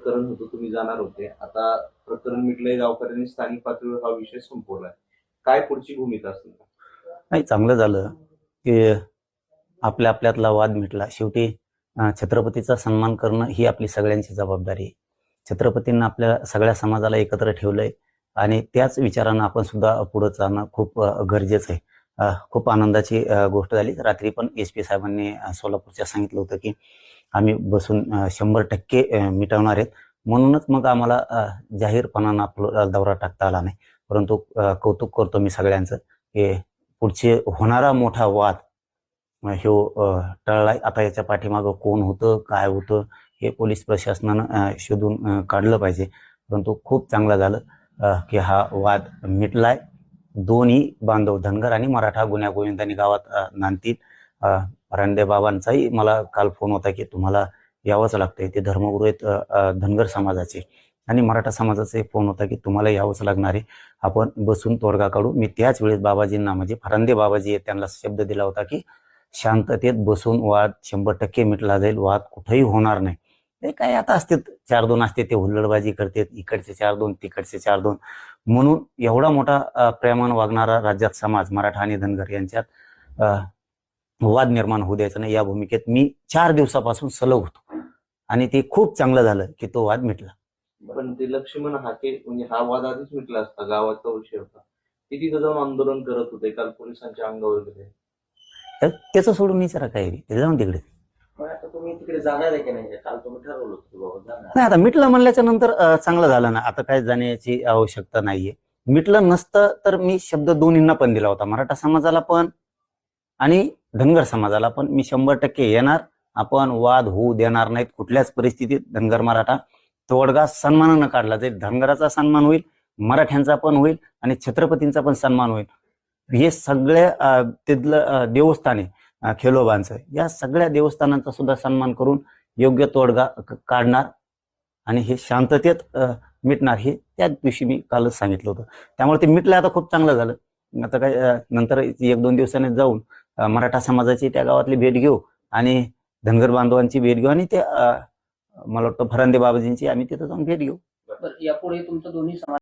प्रकरण होतं, तुम्ही जाणार होते. आता प्रकरण मिटलंय, गावकऱ्यांनी स्थानिक पातळीवर हा विषय संपवलाय. काय पुढची भूमिका असेल? नाही, चांगलं झालं की आपल्या आपल्यातला वाद मिटला. शेवटी छत्रपतीचा सन्मान करणं ही आपली सगळ्यांची जबाबदारी आहे. छत्रपतींना आपल्या सगळ्या समाजाला एकत्र ठेवलंय आणि त्याच विचारानं आपण सुद्धा पुढे जाणं खूप गरजेचं आहे. खूप आनंदाची गोष्ट झाली. रात्री पण SP साहेबांनी सोलापूरच्या सांगितलं होतं की आम्ही बसून 100% मिटवणार आहेत. म्हणूनच मग आम्हाला जाहीरपणानं आपला दौरा टाकता आला नाही. परंतु कौतुक करतो मी सगळ्यांचं की पुढचे होणारा मोठा वाद ह्यो टळलाय. आता याच्या पाठीमागं कोण होतं, काय होतं हे पोलीस प्रशासनानं शोधून काढलं पाहिजे. परंतु खूप चांगलं झालं की हा वाद मिटलाय. दोन्ही बांधव धनगर आणि मराठा गुन्ह्या गोविंदांनी गावात नांदतील. रांदे बाबांचाही मला काल फोन होता की तुम्हाला यावंच लागतंय. ते धर्मगुरू आहेत धनगर समाजाचे, आणि मराठा समाजाचा फोन होता की तुम्हाला यावंच लागणार आहे. आपण बसून तोडगा काढू. मी त्याच वेळेस बाबाजींना, म्हणजे फरांदे बाबाजी आहेत, त्यांना शब्द दिला होता की शांततेत बसून वाद 100% मिटला जाईल. वाद कुठेही होणार नाही. ते काय आता असते 4-2 असते, ते हुल्लडबाजी करतात, इकडचे 4-2 तिकडचे 4-2. म्हणून एवढा मोठा प्रेमानं वागणारा राज्यात समाज मराठा आणि धनगर यांच्यात वाद निर्माण होऊ द्यायचा नाही, या भूमिकेत मी 4 दिवसापासून सलग होतो. आणि ते खूप चांगलं झालं की तो वाद मिटला. पण ते लक्ष्मण हाके, म्हणजे हा वाद आधीच मिटला असता, गावाचा विषय होता. ते तिथं जाऊन आंदोलन करत होते, काल पोलिसांच्या अंगावर गेले. त्याचं सोडून विचारा काय जाऊन तिकडे. आता तुम्ही तिकडे जाणार आहे की नाही? काल तुम्ही ठरवलं होतं बाबा जाणार. नाही, आता मिटलं म्हणल्याच्या नंतर चांगलं झालं ना. आता काय जाण्याची आवश्यकता नाहीये. मिटलं नसतं तर मी शब्द दोन्हींना पण दिला होता, मराठा समाजाला पण आणि धनगर समाजाला पण. मी 100% येणार. आपण वाद होऊ देणार नाहीत कुठल्याच परिस्थितीत. धनगर मराठा तोडगा सन्मानानं काढला जाईल. धनगराचा सन्मान होईल, मराठ्यांचा पण होईल आणि छत्रपतींचा पण सन्मान होईल. हे सगळ्या तिथलं देवस्थान आहे खेलोबांचं, या सगळ्या देवस्थानांचा सुद्धा सन्मान करून योग्य तोडगा काढणार आणि हे शांततेत मिटणार, हे त्याच दिवशी मी कालच सांगितलं होतं. त्यामुळे ते मिटलं. आता खूप चांगलं झालं. आता काय नंतर 1-2 दिवसांनी जाऊन मराठा समाजाची त्या गावातली भेट घेऊ आणि धनगर बांधवांची भेट घेऊ आणि ते मला वाटतं फरांदे बाबाजींची आम्ही तिथं जाऊन भेट घेऊ. यापुढे तुमचं दोन्ही समाज